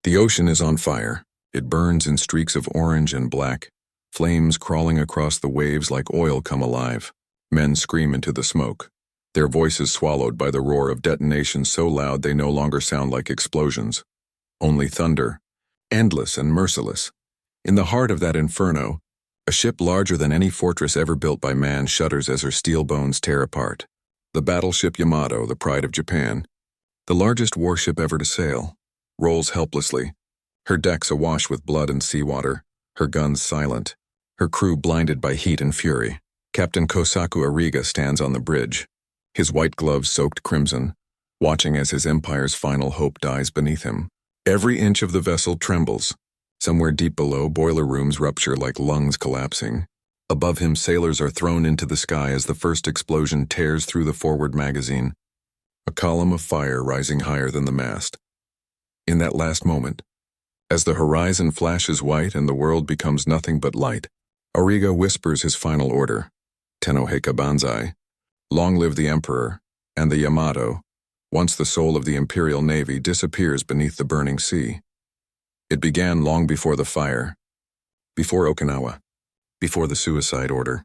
The ocean is on fire. It burns in streaks of orange and black. Flames crawling across the waves like oil come alive. Men scream into the smoke, their voices swallowed by the roar of detonations so loud they no longer sound like explosions. Only thunder, endless and merciless. In the heart of that inferno, a ship larger than any fortress ever built by man shudders as her steel bones tear apart. The battleship Yamato, the pride of Japan, the largest warship ever to sail, rolls helplessly, her decks awash with blood and seawater, her guns silent, her crew blinded by heat and fury. Captain Kosaku Ariga stands on the bridge, his white gloves soaked crimson, watching as his empire's final hope dies beneath him. Every inch of the vessel trembles. Somewhere deep below, boiler rooms rupture like lungs collapsing. Above him, sailors are thrown into the sky as the first explosion tears through the forward magazine, a column of fire rising higher than the mast. In that last moment, as the horizon flashes white and the world becomes nothing but light, Ariga whispers his final order, Tenoheka Banzai, long live the Emperor, and the Yamato, once the soul of the Imperial Navy disappears beneath the burning sea. It began long before the fire, before Okinawa, before the suicide order.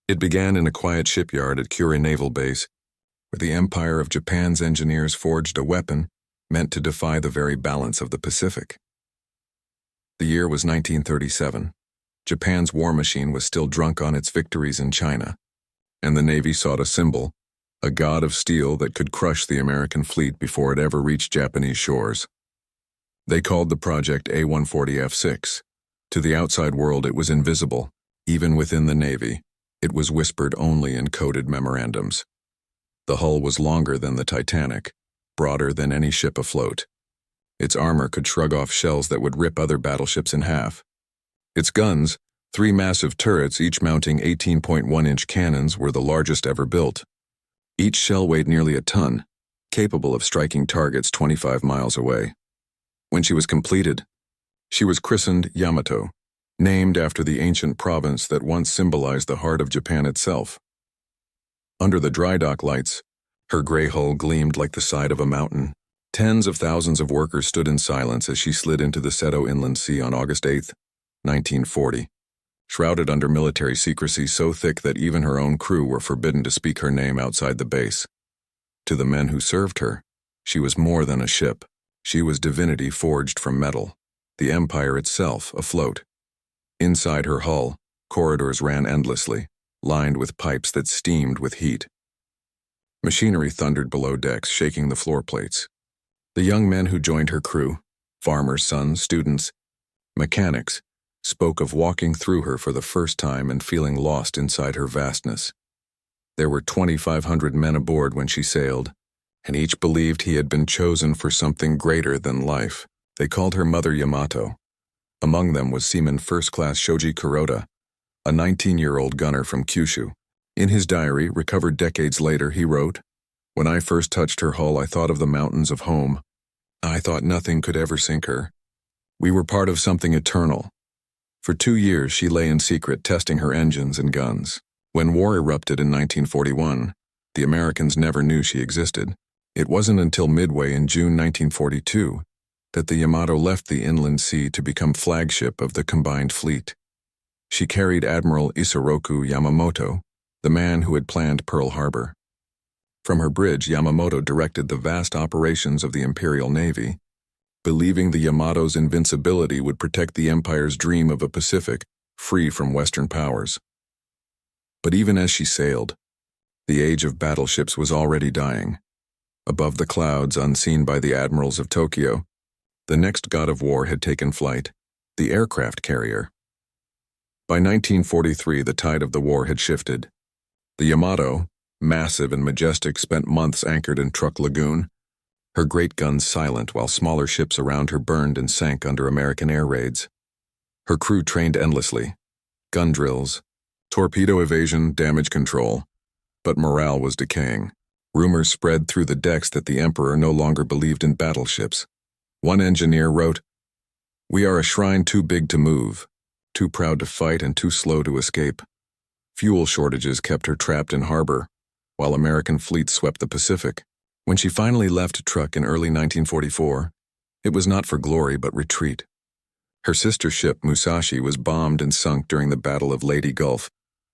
It began in a quiet shipyard at Kure Naval Base, where the Empire of Japan's engineers forged a weapon meant to defy the very balance of the Pacific. The year was 1937. Japan's war machine was still drunk on its victories in China, and the Navy sought a symbol, a god of steel that could crush the American fleet before it ever reached Japanese shores. They called the project A-140F6. To the outside world it was invisible. Even within the Navy, it was whispered only in coded memorandums. The hull was longer than the Titanic, broader than any ship afloat. Its armor could shrug off shells that would rip other battleships in half. Its guns, 3 massive turrets each mounting 18.1-inch cannons, were the largest ever built. Each shell weighed nearly a ton, capable of striking targets 25 miles away. When she was completed, she was christened Yamato, named after the ancient province that once symbolized the heart of Japan itself. Under the dry dock lights, her gray hull gleamed like the side of a mountain. Tens of thousands of workers stood in silence as she slid into the Seto Inland Sea on August 8, 1940, shrouded under military secrecy so thick that even her own crew were forbidden to speak her name outside the base. To the men who served her, she was more than a ship. She was divinity forged from metal, the empire itself afloat. Inside her hull, corridors ran endlessly, lined with pipes that steamed with heat. Machinery thundered below decks, shaking the floor plates. The young men who joined her crew, farmers' sons, students, mechanics, spoke of walking through her for the first time and feeling lost inside her vastness. There were 2,500 men aboard when she sailed, and each believed he had been chosen for something greater than life. They called her Mother Yamato. Among them was Seaman First Class Shoji Kuroda, a 19-year-old gunner from Kyushu. In his diary, recovered decades later, he wrote, "When I first touched her hull, I thought of the mountains of home. I thought nothing could ever sink her. We were part of something eternal." For 2 years, she lay in secret, testing her engines and guns. When war erupted in 1941, the Americans never knew she existed. It wasn't until midway in June 1942 that the Yamato left the inland sea to become flagship of the combined fleet. She carried Admiral Isoroku Yamamoto, the man who had planned Pearl Harbor. From her bridge, Yamamoto directed the vast operations of the Imperial Navy, believing the Yamato's invincibility would protect the Empire's dream of a Pacific free from Western powers. But even as she sailed, the age of battleships was already dying. Above the clouds, unseen by the admirals of Tokyo, the next god of war had taken flight, the aircraft carrier. By 1943, the tide of the war had shifted. The Yamato, massive and majestic, spent months anchored in Truk Lagoon, her great guns silent while smaller ships around her burned and sank under American air raids. Her crew trained endlessly, gun drills, torpedo evasion, damage control, but morale was decaying. Rumors spread through the decks that the Emperor no longer believed in battleships. One engineer wrote, "We are a shrine too big to move, too proud to fight and too slow to escape." Fuel shortages kept her trapped in harbor, while American fleets swept the Pacific. When she finally left Truk in early 1944, It was not for glory but retreat. Her sister ship, Musashi, was bombed and sunk during the Battle of Leyte Gulf,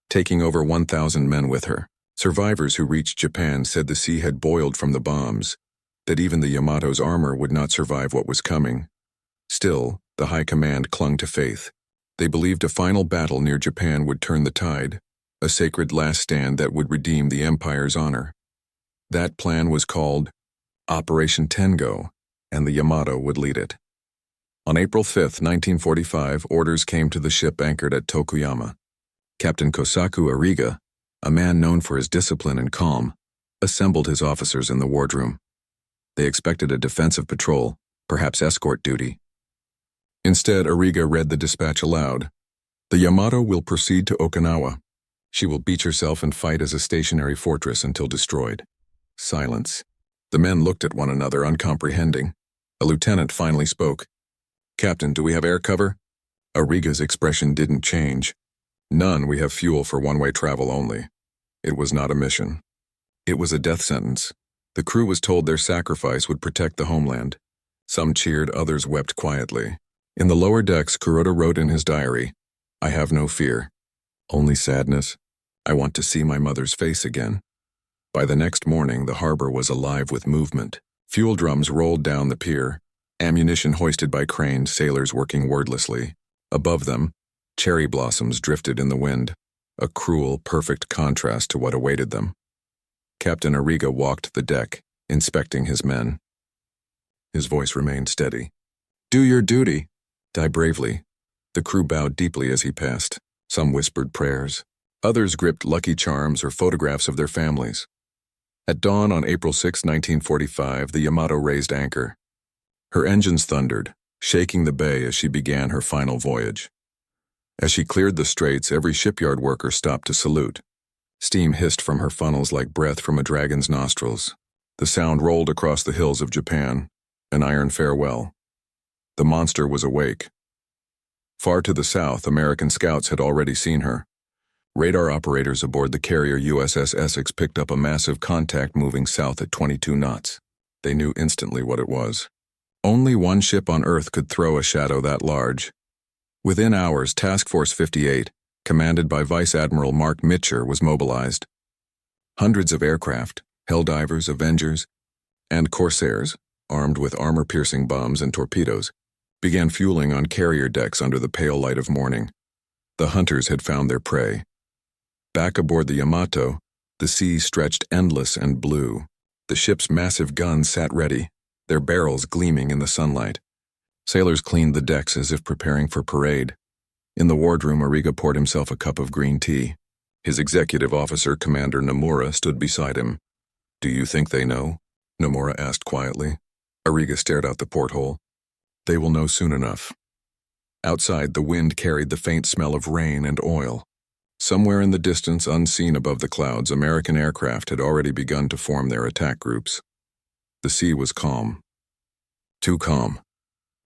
taking over 1,000 men with her. Survivors who reached Japan said the sea had boiled from the bombs, that even the Yamato's armor would not survive what was coming. Still, the high command clung to faith. They believed a final battle near Japan would turn the tide, a sacred last stand that would redeem the empire's honor. That plan was called Operation Tengo, and the Yamato would lead it. On April 5, 1945, orders came to the ship anchored at Tokuyama. Captain Kosaku Ariga, a man known for his discipline and calm, assembled his officers in the wardroom. They expected a defensive patrol, perhaps escort duty. Instead, Ariga read the dispatch aloud. The Yamato will proceed to Okinawa. She will beach herself and fight as a stationary fortress until destroyed. Silence. The men looked at one another, uncomprehending. A lieutenant finally spoke. "Captain, do we have air cover?" Ariga's expression didn't change. "None, we have fuel for one-way travel only." It was not a mission. It was a death sentence. The crew was told their sacrifice would protect the homeland. Some cheered, others wept quietly. In the lower decks, Kuroda wrote in his diary, "I have no fear, only sadness. I want to see my mother's face again." By the next morning, the harbor was alive with movement. Fuel drums rolled down the pier, ammunition hoisted by cranes, sailors working wordlessly. Above them, cherry blossoms drifted in the wind, a cruel, perfect contrast to what awaited them. Captain Ariga walked the deck, inspecting his men. His voice remained steady. "Do your duty. Die bravely." The crew bowed deeply as he passed. Some whispered prayers. Others gripped Lucky Charms or photographs of their families. At dawn on April 6, 1945, the Yamato raised anchor. Her engines thundered, shaking the bay as she began her final voyage. As she cleared the straits, every shipyard worker stopped to salute. Steam hissed from her funnels like breath from a dragon's nostrils. The sound rolled across the hills of Japan, an iron farewell. The monster was awake. Far to the south, American scouts had already seen her. Radar operators aboard the carrier USS Essex picked up a massive contact moving south at 22 knots. They knew instantly what it was. Only one ship on Earth could throw a shadow that large. Within hours, Task Force 58, commanded by Vice Admiral Mark Mitcher, was mobilized. Hundreds of aircraft, Helldivers, Avengers, and Corsairs, armed with armor-piercing bombs and torpedoes, began fueling on carrier decks under the pale light of morning. The hunters had found their prey. Back aboard the Yamato, the sea stretched endless and blue. The ship's massive guns sat ready, their barrels gleaming in the sunlight. Sailors cleaned the decks as if preparing for parade. In the wardroom, Ariga poured himself a cup of green tea. His executive officer, Commander Nomura, stood beside him. "Do you think they know?" Nomura asked quietly. Ariga stared out the porthole. "They will know soon enough." Outside, the wind carried the faint smell of rain and oil. Somewhere in the distance, unseen above the clouds, American aircraft had already begun to form their attack groups. The sea was calm. Too calm.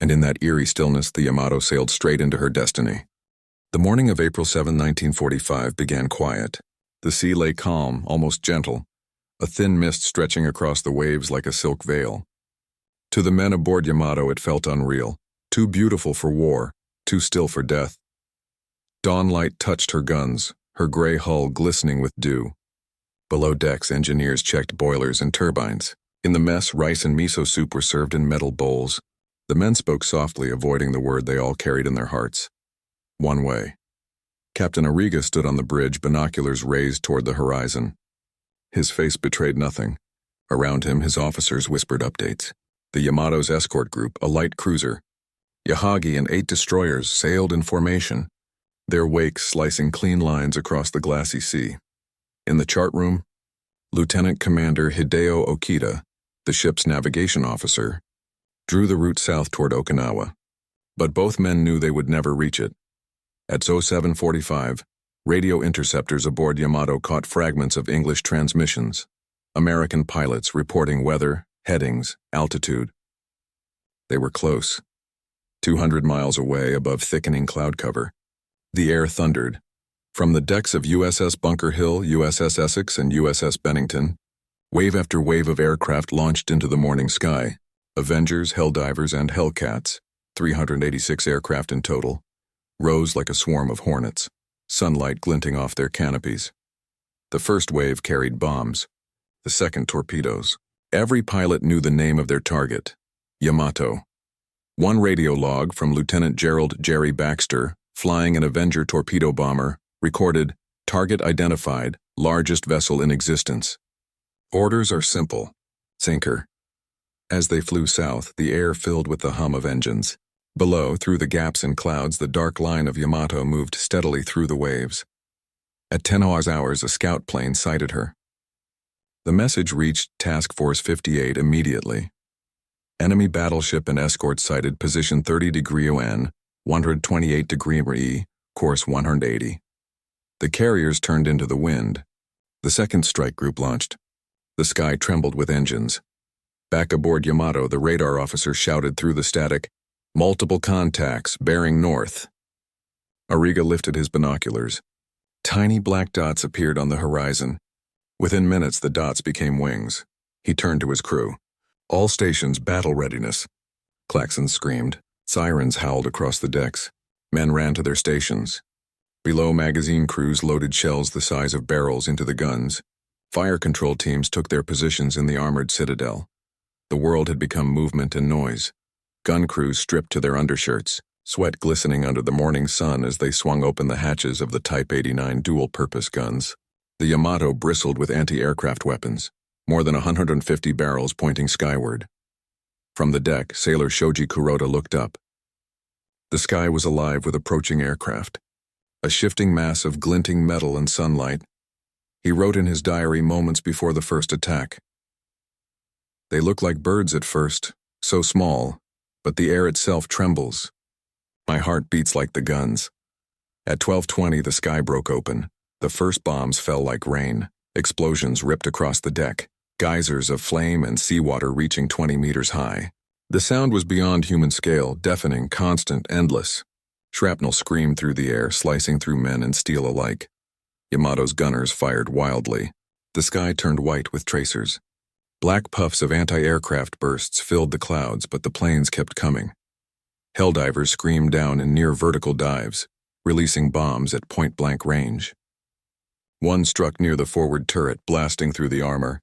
And in that eerie stillness, the Yamato sailed straight into her destiny. The morning of April 7, 1945 began quiet. The sea lay calm, almost gentle, a thin mist stretching across the waves like a silk veil. To the men aboard Yamato, it felt unreal, too beautiful for war, too still for death. Dawn light touched her guns, her gray hull glistening with dew. Below decks, engineers checked boilers and turbines. In the mess, rice and miso soup were served in metal bowls. The men spoke softly, avoiding the word they all carried in their hearts. One way. Captain Ariga stood on the bridge, binoculars raised toward the horizon. His face betrayed nothing. Around him, his officers whispered updates. The Yamato's escort group, a light cruiser, Yahagi and 8 destroyers, sailed in formation, their wakes slicing clean lines across the glassy sea. In the chart room, Lieutenant Commander Hideo Okita, the ship's navigation officer, drew the route south toward Okinawa. But both men knew they would never reach it. At 0745, radio interceptors aboard Yamato caught fragments of English transmissions, American pilots reporting weather, headings, altitude. They were close, 200 miles away above thickening cloud cover. The air thundered. From the decks of USS Bunker Hill, USS Essex, and USS Bennington, wave after wave of aircraft launched into the morning sky. Avengers, Helldivers, and Hellcats, 386 aircraft in total, rose like a swarm of hornets, sunlight glinting off their canopies. The first wave carried bombs, the second torpedoes. Every pilot knew the name of their target, Yamato. One radio log from Lieutenant Gerald "Jerry" Baxter, flying an Avenger torpedo bomber, recorded, "Target identified, largest vessel in existence." Orders are simple. Sinker. As they flew south, the air filled with the hum of engines. Below, through the gaps in clouds, the dark line of Yamato moved steadily through the waves. At 10 hours, a scout plane sighted her. The message reached Task Force 58 immediately. Enemy battleship and escort sighted, position 30° ON, 128° E, course 180. The carriers turned into the wind. The second strike group launched. The sky trembled with engines. Back aboard Yamato, the radar officer shouted through the static, "Multiple contacts, bearing north." Ariga lifted his binoculars. Tiny black dots appeared on the horizon. Within minutes, the dots became wings. He turned to his crew. "All stations, battle readiness." Klaxons screamed. Sirens howled across the decks. Men ran to their stations. Below, magazine crews loaded shells the size of barrels into the guns. Fire control teams took their positions in the armored citadel. The world had become movement and noise. Gun crews stripped to their undershirts, sweat glistening under the morning sun as they swung open the hatches of the Type 89 dual-purpose guns. The Yamato bristled with anti-aircraft weapons, more than 150 barrels pointing skyward. From the deck, sailor Shoji Kuroda looked up. The sky was alive with approaching aircraft, a shifting mass of glinting metal and sunlight. He wrote in his diary moments before the first attack. "They look like birds at first, so small, but the air itself trembles. My heart beats like the guns." At 12:20, the sky broke open. The first bombs fell like rain. Explosions ripped across the deck, geysers of flame and seawater reaching 20 meters high. The sound was beyond human scale, deafening, constant, endless. Shrapnel screamed through the air, slicing through men and steel alike. Yamato's gunners fired wildly. The sky turned white with tracers. Black puffs of anti-aircraft bursts filled the clouds, but the planes kept coming. Helldivers screamed down in near-vertical dives, releasing bombs at point-blank range. One struck near the forward turret, blasting through the armor.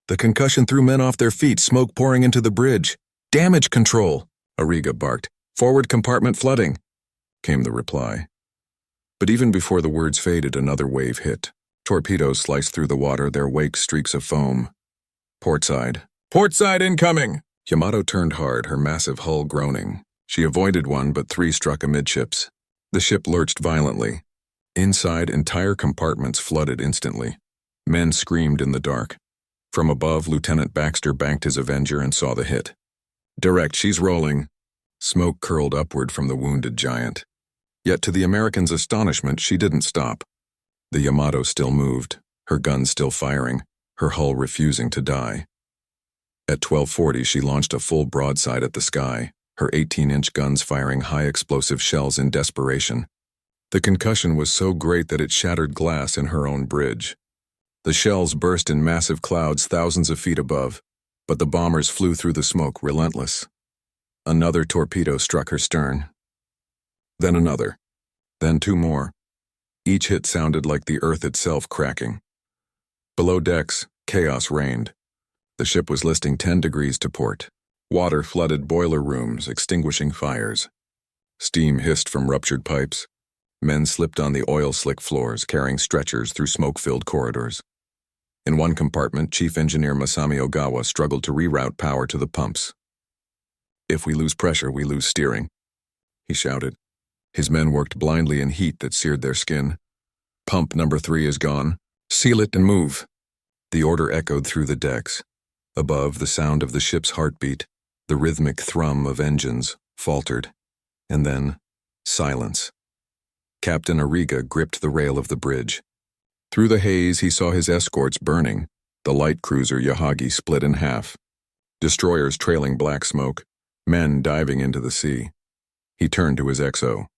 "The concussion threw men off their feet, smoke pouring into the bridge. Damage control," Ariga barked. "Forward compartment flooding," came the reply. But even before the words faded, another wave hit. Torpedoes sliced through the water, their wake streaks of foam. "Portside. Portside incoming!" Yamato turned hard, her massive hull groaning. She avoided one, but three struck amidships. The ship lurched violently. Inside, entire compartments flooded instantly. Men screamed in the dark. From above, Lieutenant Baxter banked his Avenger and saw the hit. "Direct, she's rolling." Smoke curled upward from the wounded giant. Yet to the Americans' astonishment, she didn't stop. The Yamato still moved, her guns still firing, her hull refusing to die. At 12:40, she launched a full broadside at the sky, her 18-inch guns firing high-explosive shells in desperation. The concussion was so great that it shattered glass in her own bridge. The shells burst in massive clouds thousands of feet above, but the bombers flew through the smoke, relentless. Another torpedo struck her stern. Then another. Then two more. Each hit sounded like the earth itself cracking. Below decks, chaos reigned. The ship was listing 10 degrees to port. Water flooded boiler rooms, extinguishing fires. Steam hissed from ruptured pipes. Men slipped on the oil-slick floors, carrying stretchers through smoke-filled corridors. In one compartment, Chief Engineer Masami Ogawa struggled to reroute power to the pumps. "If we lose pressure, we lose steering," he shouted. His men worked blindly in heat that seared their skin. "Pump number 3 is gone. Seal it and move." The order echoed through the decks. Above, the sound of the ship's heartbeat, the rhythmic thrum of engines, faltered. And then, silence. Captain Ariga gripped the rail of the bridge. Through the haze, he saw his escorts burning, the light cruiser Yahagi split in half. Destroyers trailing black smoke, men diving into the sea. He turned to his XO.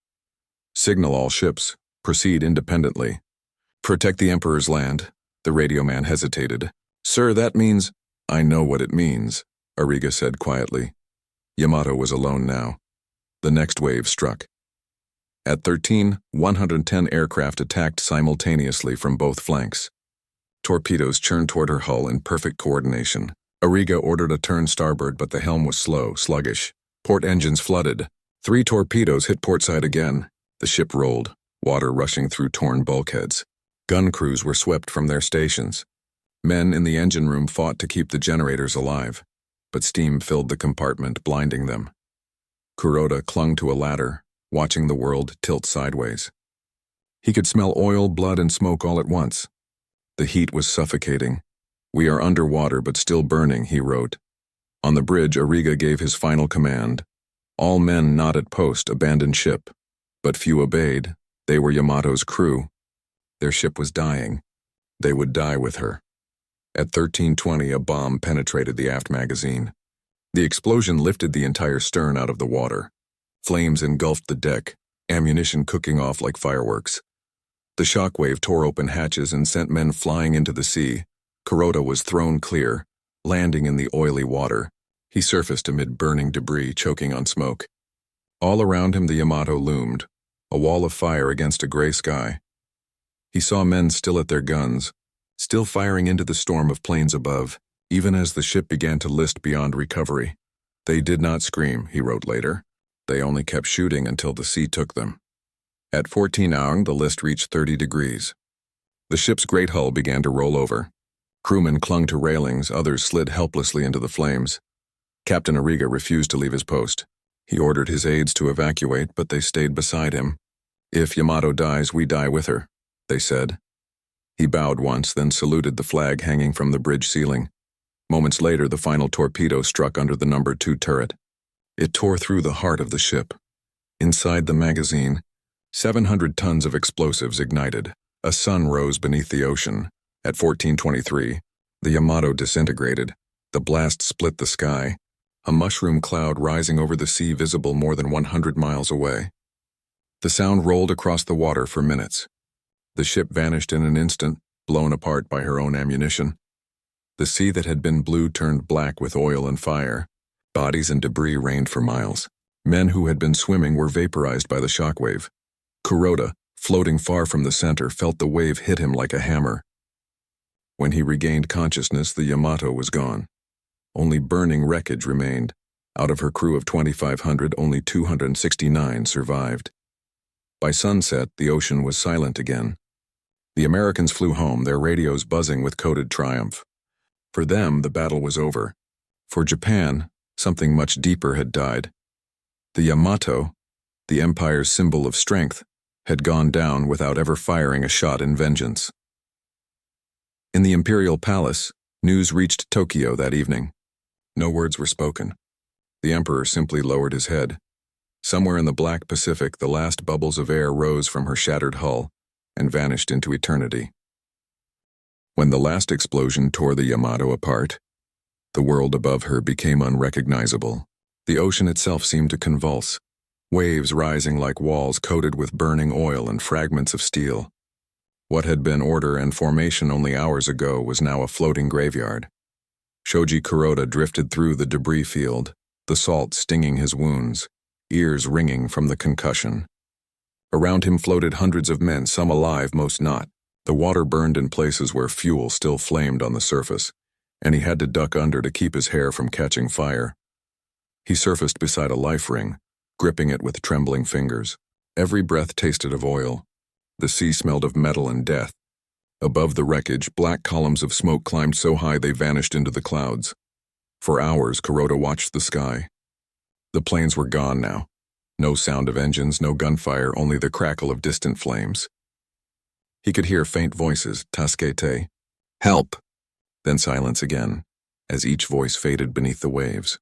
"Signal all ships. Proceed independently. Protect the Emperor's land." The radio man hesitated. "Sir, that means—" "I know what it means," Ariga said quietly. Yamato was alone now. The next wave struck. At 13, 110 aircraft attacked simultaneously from both flanks. Torpedoes churned toward her hull in perfect coordination. Ariga ordered a turn starboard, but the helm was slow, sluggish. Port engines flooded. 3 torpedoes hit portside again. The ship rolled, water rushing through torn bulkheads. Gun crews were swept from their stations. Men in the engine room fought to keep the generators alive, but steam filled the compartment, blinding them. Kuroda clung to a ladder, watching the world tilt sideways. He could smell oil, blood, and smoke all at once. The heat was suffocating. "We are underwater but still burning," he wrote. On the bridge, Ariga gave his final command. All men not at post abandoned ship, but few obeyed. They were Yamato's crew. Their ship was dying. They would die with her. At 13:20, a bomb penetrated the aft magazine. The explosion lifted the entire stern out of the water. Flames engulfed the deck, ammunition cooking off like fireworks. The shockwave tore open hatches and sent men flying into the sea. Kuroda was thrown clear, landing in the oily water. He surfaced amid burning debris, choking on smoke. All around him the Yamato loomed, a wall of fire against a gray sky. He saw men still at their guns, still firing into the storm of planes above, even as the ship began to list beyond recovery. "They did not scream," he wrote later. "They only kept shooting until the sea took them." At 14 Aung, the list reached 30 degrees. The ship's great hull began to roll over. Crewmen clung to railings, others slid helplessly into the flames. Captain Ariga refused to leave his post. He ordered his aides to evacuate, but they stayed beside him. "If Yamato dies, we die with her," they said. He bowed once, then saluted the flag hanging from the bridge ceiling. Moments later, the final torpedo struck under the number 2 turret. It tore through the heart of the ship. Inside the magazine, 700 tons of explosives ignited. A sun rose beneath the ocean. At 14:23, the Yamato disintegrated. The blast split the sky, a mushroom cloud rising over the sea visible more than 100 miles away. The sound rolled across the water for minutes. The ship vanished in an instant, blown apart by her own ammunition. The sea that had been blue turned black with oil and fire. Bodies and debris rained for miles. Men who had been swimming were vaporized by the shockwave. Kuroda, floating far from the center, felt the wave hit him like a hammer. When he regained consciousness, the Yamato was gone. Only burning wreckage remained. Out of her crew of 2,500, only 269 survived. By sunset, the ocean was silent again. The Americans flew home, their radios buzzing with coded triumph. For them, the battle was over. For Japan, something much deeper had died. The Yamato, the empire's symbol of strength, had gone down without ever firing a shot in vengeance. In the imperial palace, news reached Tokyo that evening. No words were spoken. The emperor simply lowered his head. Somewhere in the black Pacific, the last bubbles of air rose from her shattered hull and vanished into eternity. When the last explosion tore the Yamato apart, the world above her became unrecognizable. The ocean itself seemed to convulse, waves rising like walls coated with burning oil and fragments of steel. What had been order and formation only hours ago was now a floating graveyard. Shoji Kuroda drifted through the debris field, the salt stinging his wounds, ears ringing from the concussion. Around him floated hundreds of men, some alive, most not. The water burned in places where fuel still flamed on the surface, and he had to duck under to keep his hair from catching fire. He surfaced beside a life ring, gripping it with trembling fingers. Every breath tasted of oil. The sea smelled of metal and death. Above the wreckage, black columns of smoke climbed so high they vanished into the clouds. For hours, Kuroda watched the sky. The planes were gone now. No sound of engines, no gunfire, only the crackle of distant flames. He could hear faint voices, "Tasukete," "Help," then silence again, as each voice faded beneath the waves.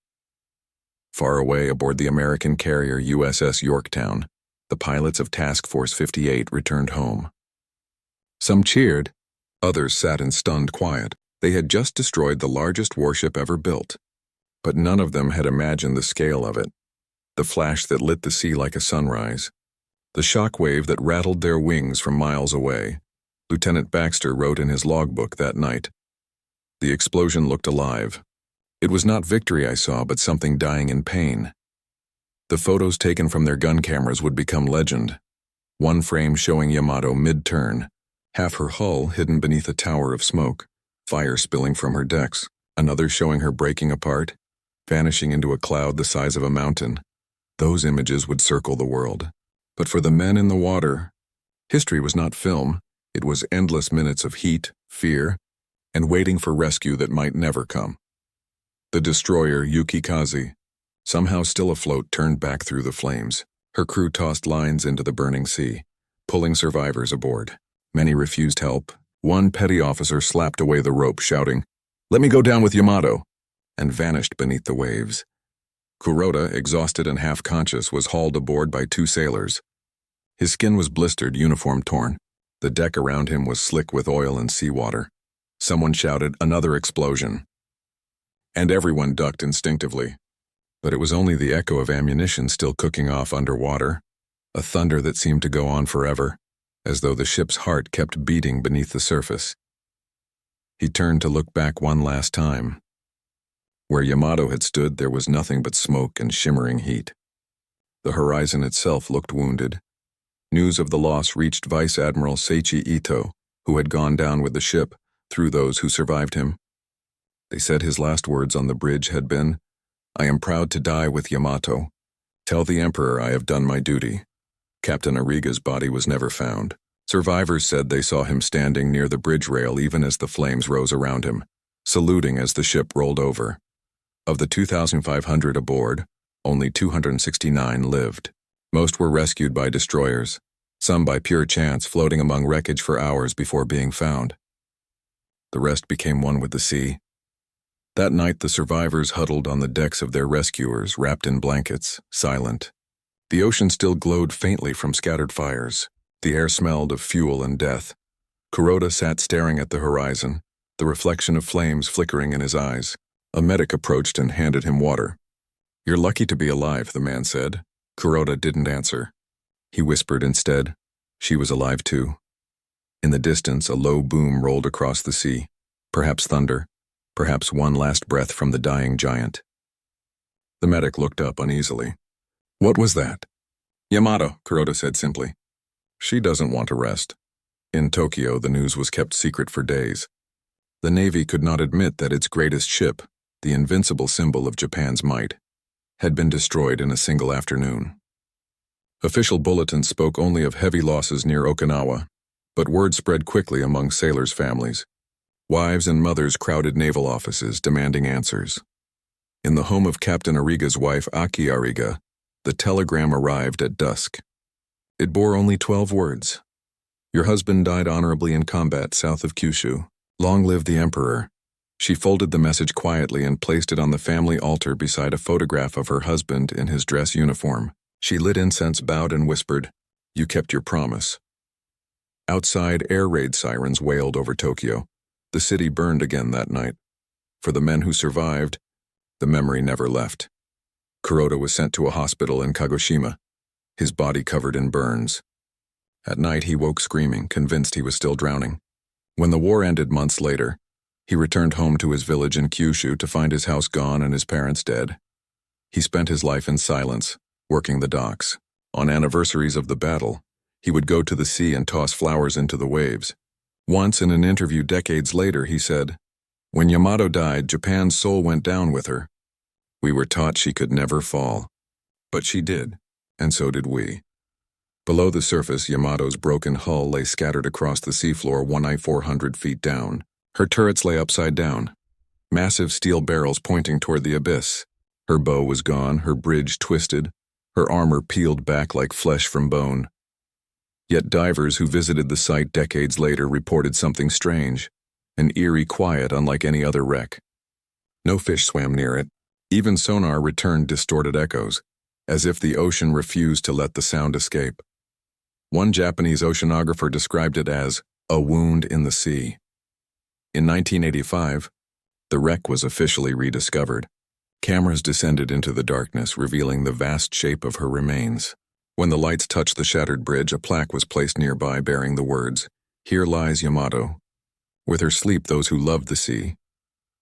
Far away aboard the American carrier USS Yorktown, the pilots of Task Force 58 returned home. Some cheered, others sat in stunned quiet. They had just destroyed the largest warship ever built, but none of them had imagined the scale of it. The flash that lit the sea like a sunrise, the shock wave that rattled their wings from miles away. Lieutenant Baxter wrote in his logbook that night. The explosion looked alive. It was not victory I saw, but something dying in pain. The photos taken from their gun cameras would become legend. One frame showing Yamato mid-turn, half her hull hidden beneath a tower of smoke, fire spilling from her decks, another showing her breaking apart, vanishing into a cloud the size of a mountain. Those images would circle the world. But for the men in the water, history was not film. It was endless minutes of heat, fear, and waiting for rescue that might never come. The destroyer Yukikaze, somehow still afloat, turned back through the flames. Her crew tossed lines into the burning sea, pulling survivors aboard. Many refused help. One petty officer slapped away the rope, shouting, "Let me go down with Yamato," and vanished beneath the waves. Kuroda, exhausted and half-conscious, was hauled aboard by two sailors. His skin was blistered, uniform torn. The deck around him was slick with oil and seawater. Someone shouted, "Another explosion," and everyone ducked instinctively. But it was only the echo of ammunition still cooking off underwater, a thunder that seemed to go on forever, as though the ship's heart kept beating beneath the surface. He turned to look back one last time. Where Yamato had stood, there was nothing but smoke and shimmering heat. The horizon itself looked wounded. News of the loss reached Vice Admiral Seiichi Ito, who had gone down with the ship, through those who survived him. They said his last words on the bridge had been, "I am proud to die with Yamato. Tell the Emperor I have done my duty." Captain Ariga's body was never found. Survivors said they saw him standing near the bridge rail even as the flames rose around him, saluting as the ship rolled over. Of the 2,500 aboard, only 269 lived. Most were rescued by destroyers, some by pure chance, floating among wreckage for hours before being found. The rest became one with the sea. That night, the survivors huddled on the decks of their rescuers, wrapped in blankets, silent. The ocean still glowed faintly from scattered fires. The air smelled of fuel and death. Kuroda sat staring at the horizon, the reflection of flames flickering in his eyes. A medic approached and handed him water. "You're lucky to be alive," the man said. Kuroda didn't answer. He whispered instead, "She was alive too." In the distance, a low boom rolled across the sea. Perhaps thunder, perhaps one last breath from the dying giant. The medic looked up uneasily. "What was that?" "Yamato," Kuroda said simply. "She doesn't want to rest." In Tokyo, the news was kept secret for days. The Navy could not admit that its greatest ship, the invincible symbol of Japan's might, had been destroyed in a single afternoon. Official bulletins spoke only of heavy losses near Okinawa, but word spread quickly among sailors' families. Wives and mothers crowded naval offices, demanding answers. In the home of Captain Ariga's wife, Aki Ariga, the telegram arrived at dusk. It bore only 12 words. "Your husband died honorably in combat south of Kyushu. Long live the Emperor." She folded the message quietly and placed it on the family altar beside a photograph of her husband in his dress uniform. She lit incense, bowed, and whispered, "You kept your promise." Outside, air raid sirens wailed over Tokyo. The city burned again that night. For the men who survived, the memory never left. Kuroda was sent to a hospital in Kagoshima, his body covered in burns. At night, he woke screaming, convinced he was still drowning. When the war ended months later, he returned home to his village in Kyushu to find his house gone and his parents dead. He spent his life in silence, working the docks. On anniversaries of the battle, he would go to the sea and toss flowers into the waves. Once in an interview decades later, he said, "When Yamato died, Japan's soul went down with her. We were taught she could never fall. But she did, and so did we." Below the surface, Yamato's broken hull lay scattered across the seafloor 400 feet down. Her turrets lay upside down, massive steel barrels pointing toward the abyss. Her bow was gone, her bridge twisted, her armor peeled back like flesh from bone. Yet divers who visited the site decades later reported something strange, an eerie quiet unlike any other wreck. No fish swam near it. Even sonar returned distorted echoes, as if the ocean refused to let the sound escape. One Japanese oceanographer described it as a wound in the sea. In 1985, the wreck was officially rediscovered. Cameras descended into the darkness, revealing the vast shape of her remains. When the lights touched the shattered bridge, a plaque was placed nearby bearing the words, "Here lies Yamato. With her sleep those who loved the sea.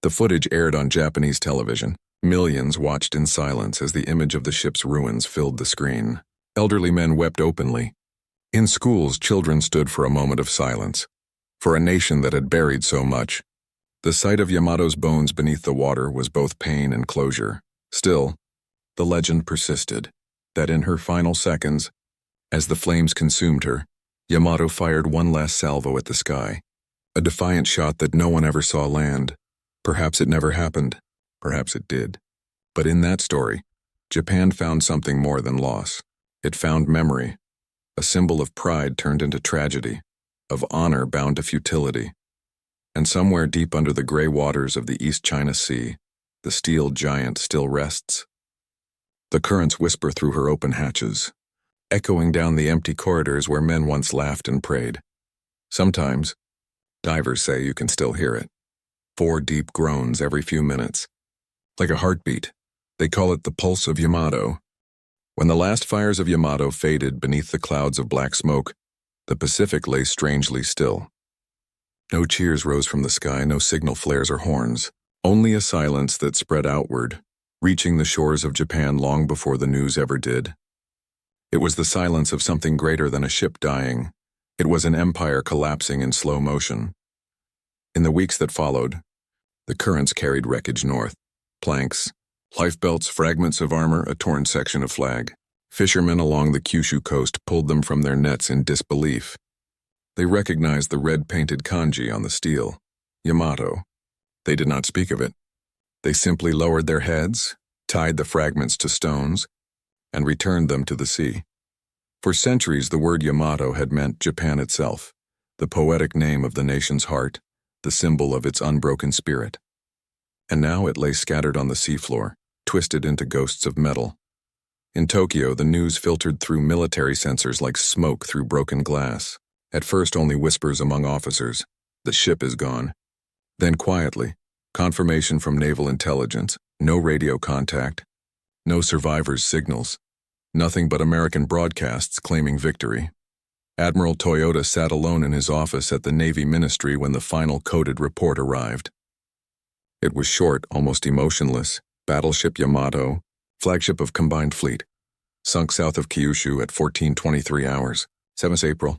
The footage aired on Japanese television. Millions watched in silence as the image of the ship's ruins filled the screen. Elderly men wept openly. In schools, children stood for a moment of silence. For a nation that had buried so much, the sight of Yamato's bones beneath the water was both pain and closure. Still, the legend persisted, that in her final seconds, as the flames consumed her, Yamato fired one last salvo at the sky. A defiant shot that no one ever saw land. Perhaps it never happened. Perhaps it did. But in that story, Japan found something more than loss. It found memory, a symbol of pride turned into tragedy, of honor bound to futility. And somewhere deep under the gray waters of the East China Sea, the steel giant still rests. The currents whisper through her open hatches, echoing down the empty corridors where men once laughed and prayed. Sometimes, divers say you can still hear it. 4 deep groans every few minutes. Like a heartbeat, they call it the pulse of Yamato. When the last fires of Yamato faded beneath the clouds of black smoke, the Pacific lay strangely still. No cheers rose from the sky, no signal flares or horns, only a silence that spread outward, reaching the shores of Japan long before the news ever did. It was the silence of something greater than a ship dying. It was an empire collapsing in slow motion. In the weeks that followed, the currents carried wreckage north. Planks, lifebelts, fragments of armor, a torn section of flag. Fishermen along the Kyushu coast pulled them from their nets in disbelief. They recognized the red-painted kanji on the steel, Yamato. They did not speak of it. They simply lowered their heads, tied the fragments to stones, and returned them to the sea. For centuries, the word Yamato had meant Japan itself, the poetic name of the nation's heart, the symbol of its unbroken spirit. And now it lay scattered on the seafloor, twisted into ghosts of metal. In Tokyo, the news filtered through military sensors like smoke through broken glass. At first, only whispers among officers, "The ship is gone." Then quietly, confirmation from naval intelligence, no radio contact, no survivors' signals, nothing but American broadcasts claiming victory. Admiral Toyota sat alone in his office at the Navy Ministry when the final coded report arrived. It was short, almost emotionless. Battleship Yamato, flagship of Combined Fleet, sunk south of Kyushu at 14:23 hours, 7th April.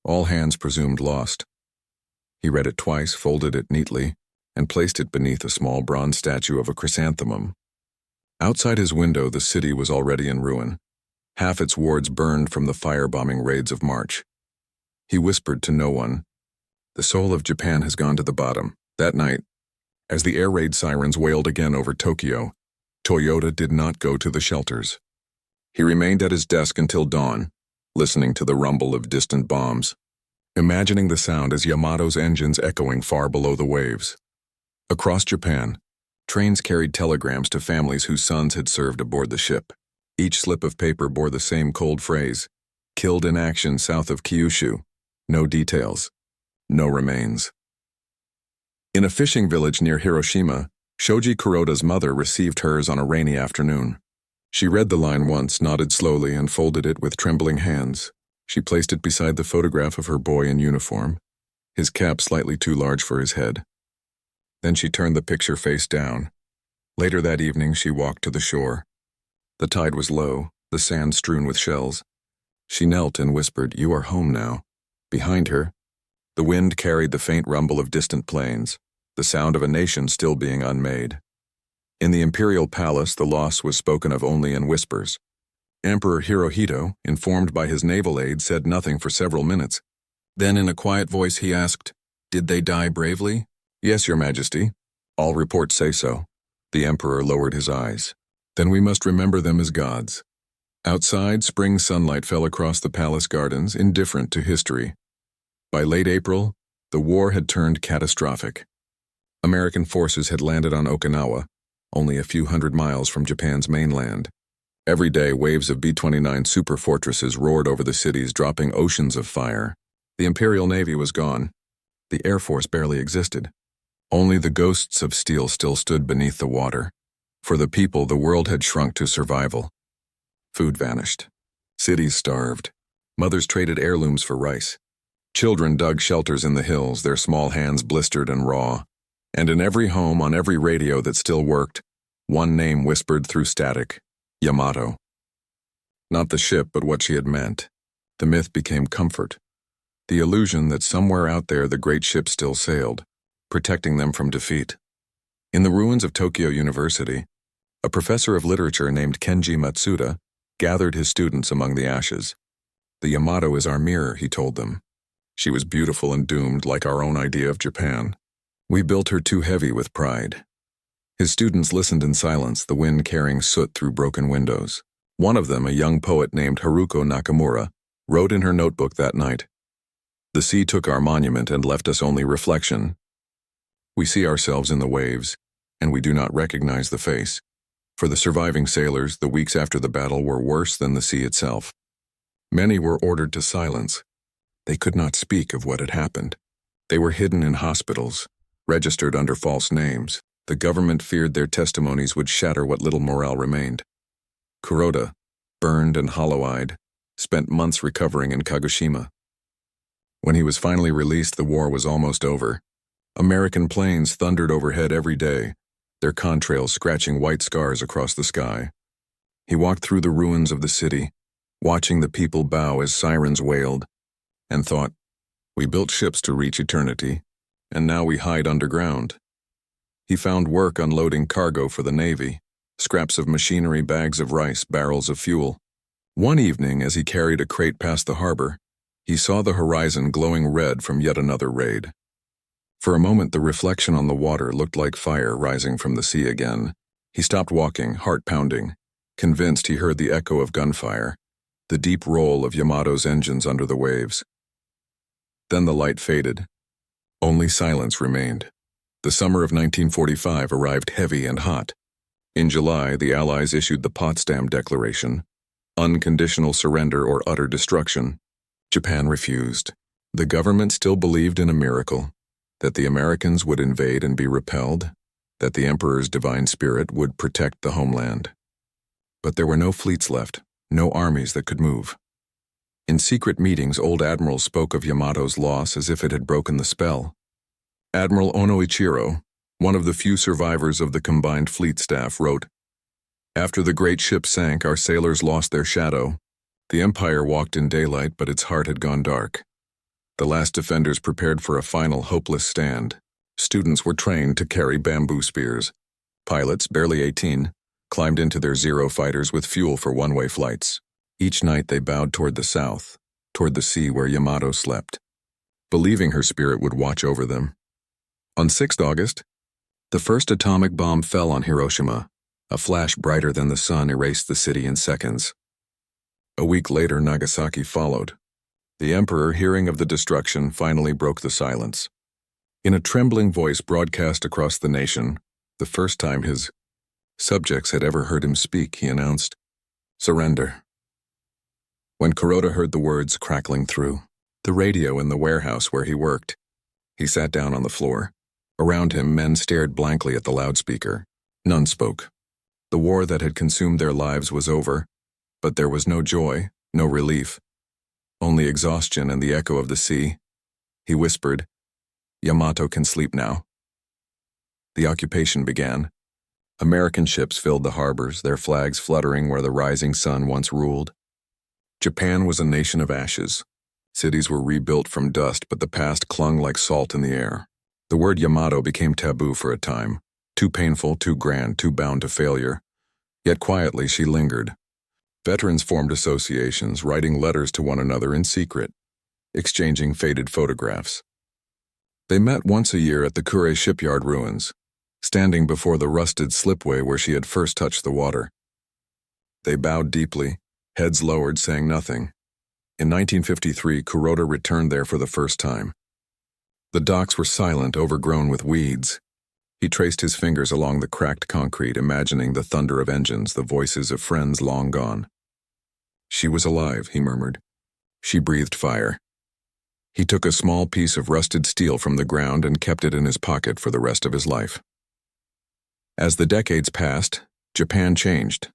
All hands presumed lost. He read it twice, folded it neatly, and placed it beneath a small bronze statue of a chrysanthemum. Outside his window, the city was already in ruin. Half its wards burned from the firebombing raids of March. He whispered to no one, "The soul of Japan has gone to the bottom." That night, as the air raid sirens wailed again over Tokyo, Toyota did not go to the shelters. He remained at his desk until dawn, listening to the rumble of distant bombs, imagining the sound as Yamato's engines echoing far below the waves. Across Japan, trains carried telegrams to families whose sons had served aboard the ship. Each slip of paper bore the same cold phrase, "Killed in action south of Kyushu." No details, no remains. In a fishing village near Hiroshima, Shoji Kuroda's mother received hers on a rainy afternoon. She read the line once, nodded slowly, and folded it with trembling hands. She placed it beside the photograph of her boy in uniform, his cap slightly too large for his head. Then she turned the picture face down. Later that evening, she walked to the shore. The tide was low, the sand strewn with shells. She knelt and whispered, "You are home now." Behind her, the wind carried the faint rumble of distant planes, the sound of a nation still being unmade. In the imperial palace, the loss was spoken of only in whispers. Emperor Hirohito, informed by his naval aide, said nothing for several minutes. Then in a quiet voice he asked, "Did they die bravely?" "Yes, Your Majesty. All reports say so." The emperor lowered his eyes. "Then we must remember them as gods." Outside, spring sunlight fell across the palace gardens, indifferent to history. By late April, the war had turned catastrophic. American forces had landed on Okinawa, only a few hundred miles from Japan's mainland. Every day, waves of B-29 super fortresses roared over the cities, dropping oceans of fire. The Imperial Navy was gone. The Air Force barely existed. Only the ghosts of steel still stood beneath the water. For the people, the world had shrunk to survival. Food vanished. Cities starved. Mothers traded heirlooms for rice. Children dug shelters in the hills, their small hands blistered and raw. And in every home, on every radio that still worked, one name whispered through static: Yamato. Not the ship, but what she had meant. The myth became comfort. The illusion that somewhere out there the great ship still sailed, protecting them from defeat. In the ruins of Tokyo University, a professor of literature named Kenji Matsuda gathered his students among the ashes. "The Yamato is our mirror," he told them. "She was beautiful and doomed, like our own idea of Japan. We built her too heavy with pride." His students listened in silence, the wind carrying soot through broken windows. One of them, a young poet named Haruko Nakamura, wrote in her notebook that night, "The sea took our monument and left us only reflection. We see ourselves in the waves, and we do not recognize the face." For the surviving sailors, the weeks after the battle were worse than the sea itself. Many were ordered to silence. They could not speak of what had happened. They were hidden in hospitals, registered under false names. The government feared their testimonies would shatter what little morale remained. Kuroda, burned and hollow-eyed, spent months recovering in Kagoshima. When he was finally released, the war was almost over. American planes thundered overhead every day, their contrails scratching white scars across the sky. He walked through the ruins of the city, watching the people bow as sirens wailed, and thought, "We built ships to reach eternity, and now we hide underground." He found work unloading cargo for the Navy, scraps of machinery, bags of rice, barrels of fuel. One evening, as he carried a crate past the harbor, he saw the horizon glowing red from yet another raid. For a moment, the reflection on the water looked like fire rising from the sea again. He stopped walking, heart pounding, convinced he heard the echo of gunfire, the deep roll of Yamato's engines under the waves. Then the light faded. Only silence remained. The summer of 1945 arrived heavy and hot. In July, the Allies issued the Potsdam Declaration: unconditional surrender or utter destruction. Japan refused. The government still believed in a miracle, that the Americans would invade and be repelled, that the Emperor's divine spirit would protect the homeland. But there were no fleets left, no armies that could move. In secret meetings, old admirals spoke of Yamato's loss as if it had broken the spell. Admiral Onoichiro, one of the few survivors of the combined fleet staff, wrote, "After the great ship sank, our sailors lost their shadow. The Empire walked in daylight, but its heart had gone dark. The last defenders prepared for a final hopeless stand. Students were trained to carry bamboo spears. Pilots, barely 18, climbed into their Zero fighters with fuel for one-way flights. Each night they bowed toward the south, toward the sea where Yamato slept, believing her spirit would watch over them." On 6th August, the first atomic bomb fell on Hiroshima. A flash brighter than the sun erased the city in seconds. A week later, Nagasaki followed. The Emperor, hearing of the destruction, finally broke the silence. In a trembling voice broadcast across the nation, the first time his subjects had ever heard him speak, he announced, "Surrender." When Kuroda heard the words crackling through the radio in the warehouse where he worked, he sat down on the floor. Around him, men stared blankly at the loudspeaker. None spoke. The war that had consumed their lives was over, but there was no joy, no relief. Only exhaustion and the echo of the sea. He whispered, "Yamato can sleep now." The occupation began. American ships filled the harbors, their flags fluttering where the rising sun once ruled. Japan was a nation of ashes. Cities were rebuilt from dust, but the past clung like salt in the air. The word Yamato became taboo for a time, too painful, too grand, too bound to failure. Yet quietly she lingered. Veterans formed associations, writing letters to one another in secret, exchanging faded photographs. They met once a year at the Kure shipyard ruins, standing before the rusted slipway where she had first touched the water. They bowed deeply, heads lowered, saying nothing. In 1953, Kuroda returned there for the first time. The docks were silent, overgrown with weeds. He traced his fingers along the cracked concrete, imagining the thunder of engines, the voices of friends long gone. "She was alive," he murmured. "She breathed fire." He took a small piece of rusted steel from the ground and kept it in his pocket for the rest of his life. As the decades passed, Japan changed.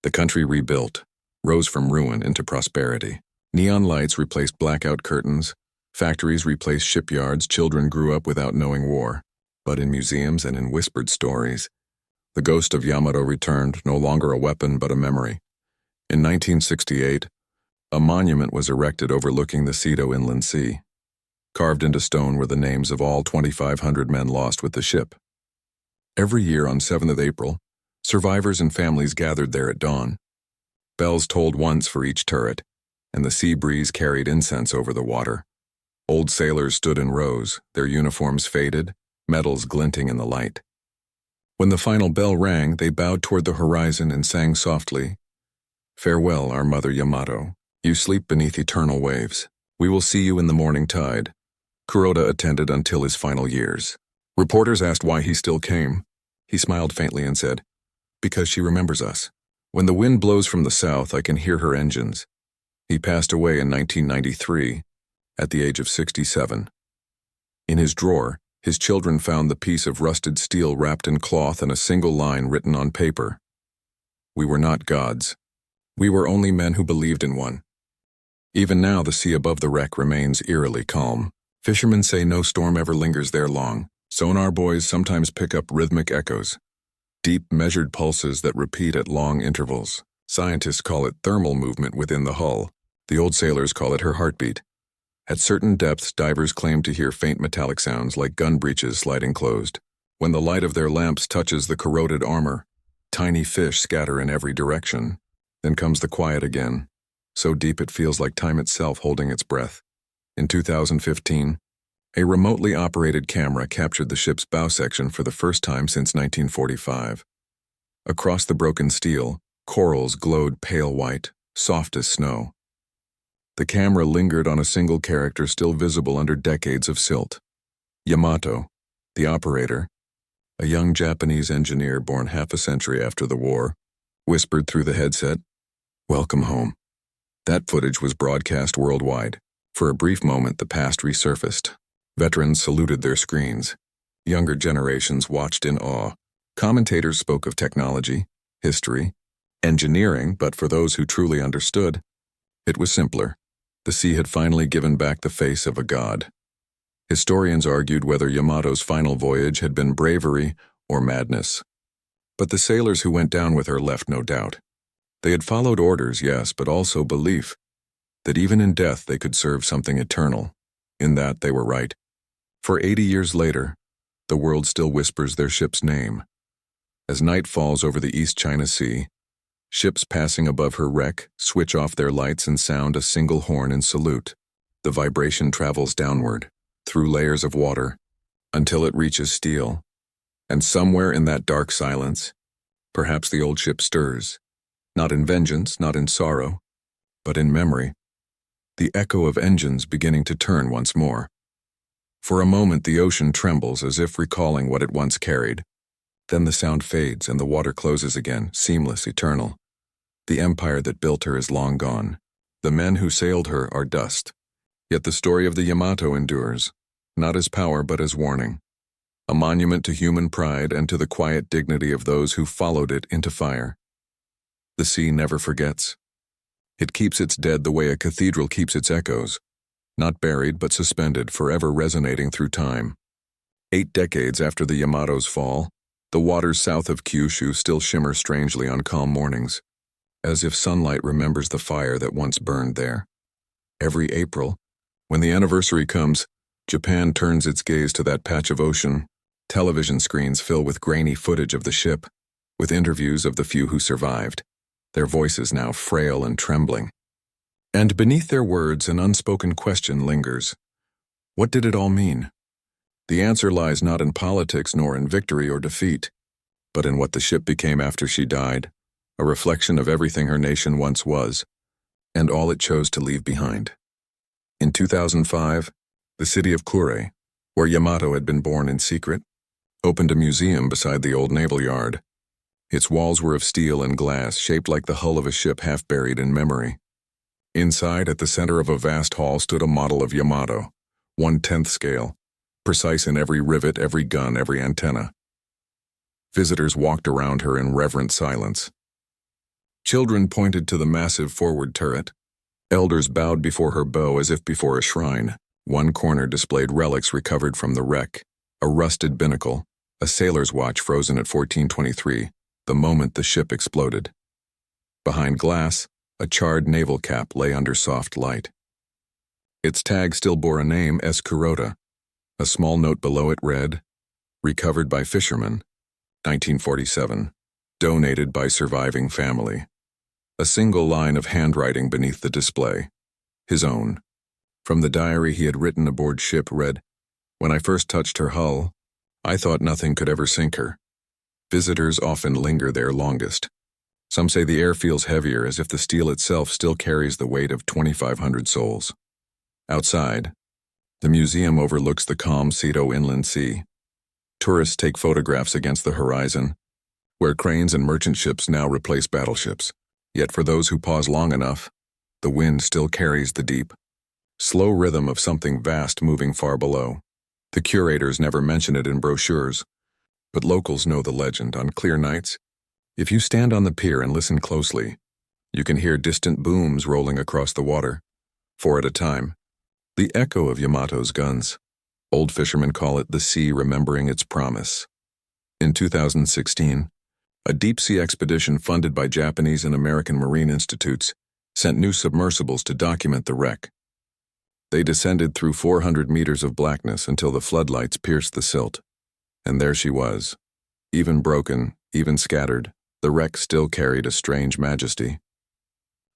The country rebuilt, rose from ruin into prosperity. Neon lights replaced blackout curtains, factories replaced shipyards, children grew up without knowing war. but in museums and in whispered stories. The ghost of Yamato returned, no longer a weapon but a memory. In 1968, a monument was erected overlooking the Seto Inland Sea. Carved into stone were the names of all 2,500 men lost with the ship. Every year on 7th of April, survivors and families gathered there at dawn. Bells tolled once for each turret, and the sea breeze carried incense over the water. Old sailors stood in rows, their uniforms faded, medals glinting in the light. When the final bell rang, they bowed toward the horizon and sang softly, "Farewell, our mother Yamato. You sleep beneath eternal waves. We will see you in the morning tide." Kuroda attended until his final years. Reporters asked why he still came. He smiled faintly and said, "Because she remembers us. When the wind blows from the south, I can hear her engines." He passed away in 1993, at the age of 67. In his drawer, his children found the piece of rusted steel wrapped in cloth and a single line written on paper. "We were not gods. We were only men who believed in one." Even now, the sea above the wreck remains eerily calm. Fishermen say no storm ever lingers there long. Sonar buoys sometimes pick up rhythmic echoes, deep, measured pulses that repeat at long intervals. Scientists call it thermal movement within the hull. The old sailors call it her heartbeat. At certain depths, divers claim to hear faint metallic sounds like gun breeches sliding closed. When the light of their lamps touches the corroded armor, tiny fish scatter in every direction. Then comes the quiet again, so deep it feels like time itself holding its breath. In 2015, a remotely operated camera captured the ship's bow section for the first time since 1945. Across the broken steel, corals glowed pale white, soft as snow. The camera lingered on a single character still visible under decades of silt. Yamato, the operator, a young Japanese engineer born half a century after the war, whispered through the headset, "Welcome home." That footage was broadcast worldwide. For a brief moment, the past resurfaced. Veterans saluted their screens. Younger generations watched in awe. Commentators spoke of technology, history, engineering, but for those who truly understood, it was simpler. The sea had finally given back the face of a god. Historians argued whether Yamato's final voyage had been bravery or madness. But the sailors who went down with her left no doubt. They had followed orders, yes, but also belief that even in death they could serve something eternal. In that they were right. For 80 years later, the world still whispers their ship's name. As night falls over the East China Sea, ships passing above her wreck switch off their lights and sound a single horn in salute. The vibration travels downward, through layers of water, until it reaches steel. And somewhere in that dark silence, perhaps the old ship stirs, not in vengeance, not in sorrow, but in memory. The echo of engines beginning to turn once more. For a moment the ocean trembles as if recalling what it once carried. Then the sound fades and the water closes again, seamless, eternal. The empire that built her is long gone. The men who sailed her are dust. Yet the story of the Yamato endures, not as power but as warning. A monument to human pride and to the quiet dignity of those who followed it into fire. The sea never forgets. It keeps its dead the way a cathedral keeps its echoes, not buried but suspended, forever resonating through time. 8 decades after the Yamato's fall, the waters south of Kyushu still shimmer strangely on calm mornings, as if sunlight remembers the fire that once burned there. Every April, when the anniversary comes, Japan turns its gaze to that patch of ocean. Television screens fill with grainy footage of the ship, with interviews of the few who survived, their voices now frail and trembling. And beneath their words, an unspoken question lingers. What did it all mean? The answer lies not in politics nor in victory or defeat, but in what the ship became after she died, a reflection of everything her nation once was, and all it chose to leave behind. In 2005, the city of Kure, where Yamato had been born in secret, opened a museum beside the old naval yard. Its walls were of steel and glass, shaped like the hull of a ship half buried in memory. Inside, at the center of a vast hall, stood a model of Yamato, 1/10 scale, precise in every rivet, every gun, every antenna. Visitors walked around her in reverent silence. Children pointed to the massive forward turret. Elders bowed before her bow as if before a shrine. One corner displayed relics recovered from the wreck, A rusted binnacle, a sailor's watch frozen at 1423, the moment the ship exploded. Behind glass, a charred naval cap lay under soft light. Its tag still bore a name, S. Kuroda. A small note below it read, "Recovered by fishermen, 1947. Donated by surviving family." A single line of handwriting beneath the display. His own. From the diary he had written aboard ship read, "When I first touched her hull, I thought nothing could ever sink her. Visitors often linger there longest. Some say the air feels heavier, as if the steel itself still carries the weight of 2,500 souls." Outside, the museum overlooks the calm Seto Inland Sea. Tourists take photographs against the horizon, where cranes and merchant ships now replace battleships. Yet for those who pause long enough, the wind still carries the deep, slow rhythm of something vast moving far below. The curators never mention it in brochures, but locals know the legend. On clear nights, if you stand on the pier and listen closely, you can hear distant booms rolling across the water, 4 at a time, the echo of Yamato's guns. Old fishermen call it the sea remembering its promise. In 2016, a deep-sea expedition funded by Japanese and American Marine Institutes sent new submersibles to document the wreck. They descended through 400 meters of blackness until the floodlights pierced the silt. And there she was. Even broken, even scattered, the wreck still carried a strange majesty.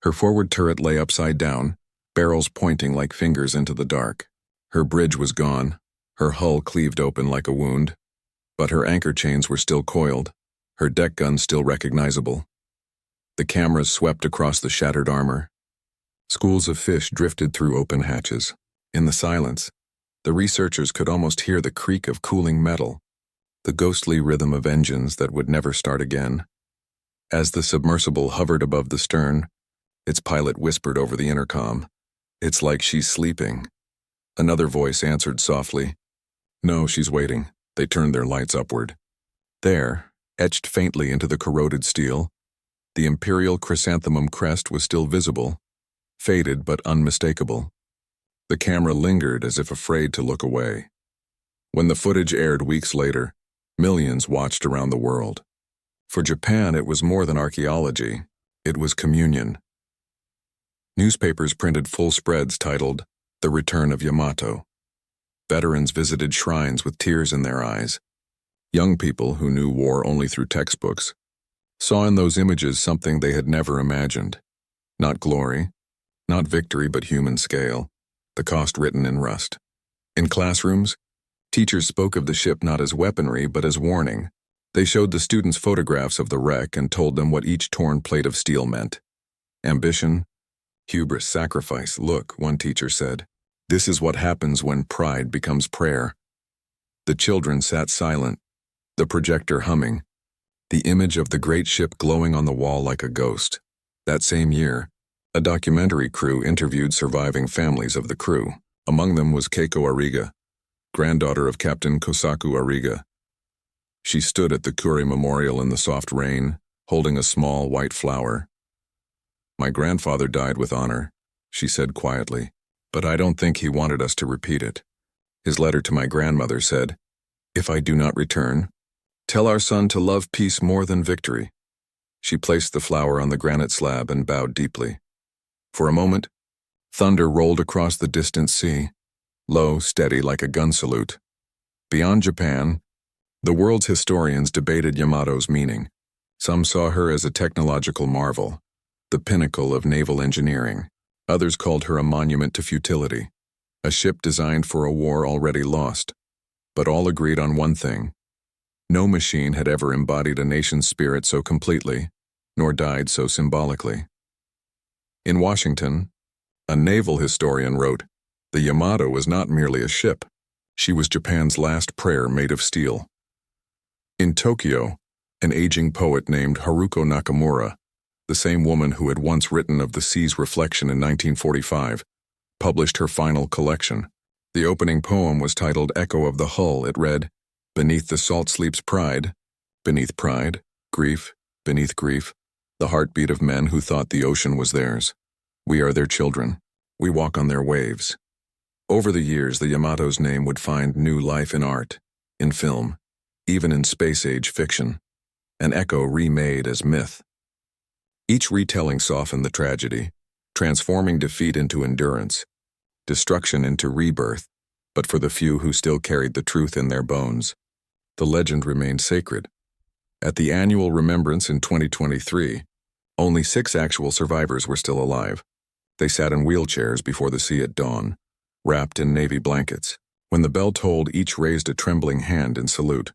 Her forward turret lay upside down, barrels pointing like fingers into the dark. Her bridge was gone, her hull cleaved open like a wound, but her anchor chains were still coiled, her deck guns still recognizable. The cameras swept across the shattered armor. Schools of fish drifted through open hatches. In the silence, the researchers could almost hear the creak of cooling metal, the ghostly rhythm of engines that would never start again. As the submersible hovered above the stern, its pilot whispered over the intercom, "It's like she's sleeping." Another voice answered softly, "No, she's waiting." They turned their lights upward. There, etched faintly into the corroded steel, the imperial chrysanthemum crest was still visible, faded but unmistakable. The camera lingered as if afraid to look away. When the footage aired weeks later, millions watched around the world. For Japan, it was more than archaeology. It was communion. Newspapers printed full spreads titled, "The Return of Yamato." Veterans visited shrines with tears in their eyes. Young people who knew war only through textbooks saw in those images something they had never imagined. Not glory, not victory, but human scale, the cost written in rust. In classrooms, teachers spoke of the ship not as weaponry but as warning. They showed the students photographs of the wreck and told them what each torn plate of steel meant. Ambition, hubris, sacrifice. "Look," one teacher said, "this is what happens when pride becomes prayer." The children sat silent, the projector humming, the image of the great ship glowing on the wall like a ghost. That same year, a documentary crew interviewed surviving families of the crew. Among them was Keiko Ariga, granddaughter of Captain Kosaku Ariga. She stood at the Kure Memorial in the soft rain, holding a small white flower. "My grandfather died with honor," she said quietly, "but I don't think he wanted us to repeat it. His letter to my grandmother said, 'If I do not return, tell our son to love peace more than victory.'" She placed the flower on the granite slab and bowed deeply. For a moment, thunder rolled across the distant sea, low, steady like a gun salute. Beyond Japan, the world's historians debated Yamato's meaning. Some saw her as a technological marvel, the pinnacle of naval engineering. Others called her a monument to futility, a ship designed for a war already lost. But all agreed on one thing: no machine had ever embodied a nation's spirit so completely, nor died so symbolically. In Washington, a naval historian wrote, "The Yamato was not merely a ship. She was Japan's last prayer made of steel." In Tokyo, an aging poet named Haruko Nakamura, the same woman who had once written of the sea's reflection in 1945, published her final collection. The opening poem was titled "Echo of the Hull." It read, "Beneath the salt sleeps pride, beneath pride, grief, beneath grief, the heartbeat of men who thought the ocean was theirs. We are their children. We walk on their waves." Over the years, the Yamato's name would find new life in art, in film, even in space-age fiction, an echo remade as myth. Each retelling softened the tragedy, transforming defeat into endurance, destruction into rebirth, but for the few who still carried the truth in their bones, the legend remained sacred. At the annual remembrance in 2023, only 6 actual survivors were still alive. They sat in wheelchairs before the sea at dawn, wrapped in navy blankets. When the bell tolled, each raised a trembling hand in salute.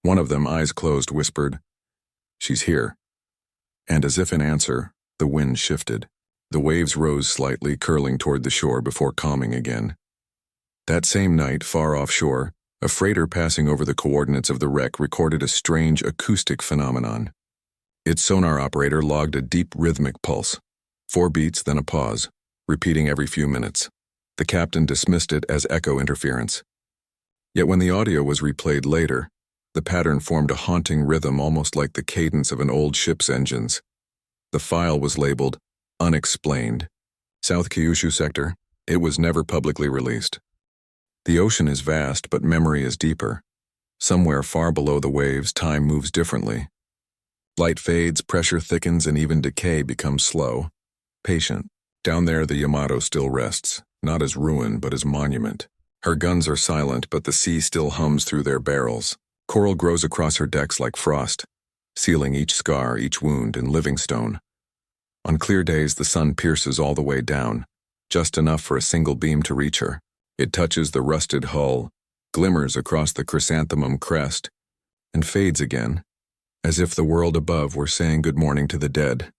One of them, eyes closed, whispered, "She's here." And as if in answer, the wind shifted. The waves rose slightly, curling toward the shore before calming again. That same night, far offshore, a freighter passing over the coordinates of the wreck recorded a strange acoustic phenomenon. Its sonar operator logged a deep rhythmic pulse, 4 beats, then a pause, repeating every few minutes. The captain dismissed it as echo interference. Yet when the audio was replayed later, the pattern formed a haunting rhythm almost like the cadence of an old ship's engines. The file was labeled Unexplained. South Kyushu Sector. It was never publicly released. The ocean is vast, but memory is deeper. Somewhere far below the waves, time moves differently. Light fades, pressure thickens, and even decay becomes slow, patient. Down there, the Yamato still rests, not as ruin, but as monument. Her guns are silent, but the sea still hums through their barrels. Coral grows across her decks like frost, sealing each scar, each wound in living stone. On clear days, the sun pierces all the way down, just enough for a single beam to reach her. It touches the rusted hull, glimmers across the chrysanthemum crest, and fades again, as if the world above were saying good morning to the dead.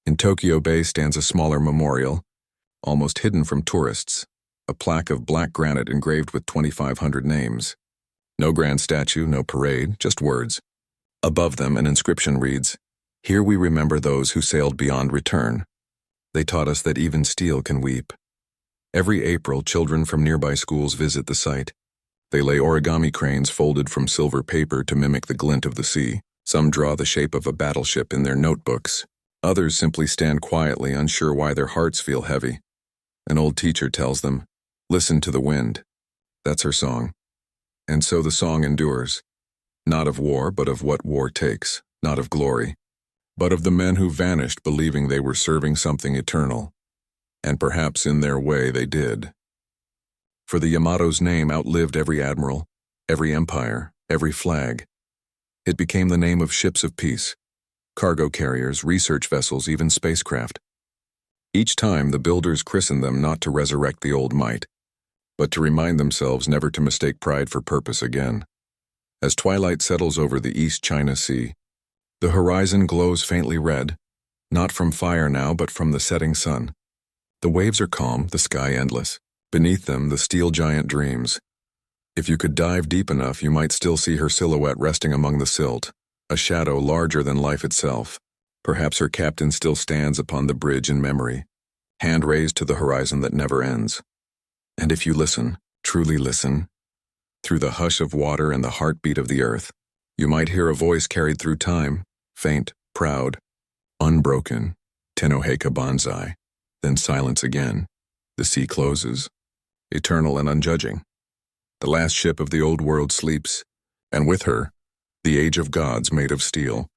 In Tokyo Bay stands a smaller memorial, almost hidden from tourists, a plaque of black granite engraved with 2,500 names. No grand statue, no parade, just words. Above them, an inscription reads, "Here we remember those who sailed beyond return. They taught us that even steel can weep." Every April, children from nearby schools visit the site. They lay origami cranes folded from silver paper to mimic the glint of the sea. Some draw the shape of a battleship in their notebooks. Others simply stand quietly, unsure why their hearts feel heavy. An old teacher tells them, "Listen to the wind." That's her song. And so the song endures. Not of war, but of what war takes. Not of glory, but of the men who vanished believing they were serving something eternal. And perhaps in their way they did. For the Yamato's name outlived every admiral, every empire, every flag. It became the name of ships of peace, cargo carriers, research vessels, even spacecraft. Each time the builders christened them not to resurrect the old might, but to remind themselves never to mistake pride for purpose again. As twilight settles over the East China Sea, the horizon glows faintly red, not from fire now, but from the setting sun. The waves are calm, the sky endless. Beneath them, the steel giant dreams. If you could dive deep enough, you might still see her silhouette resting among the silt, a shadow larger than life itself. Perhaps her captain still stands upon the bridge in memory, hand raised to the horizon that never ends. And if you listen, truly listen, through the hush of water and the heartbeat of the earth, you might hear a voice carried through time, faint, proud, unbroken, Tenoheka Banzai. Then silence again. The sea closes, eternal and unjudging. The last ship of the old world sleeps, and with her, the age of gods made of steel.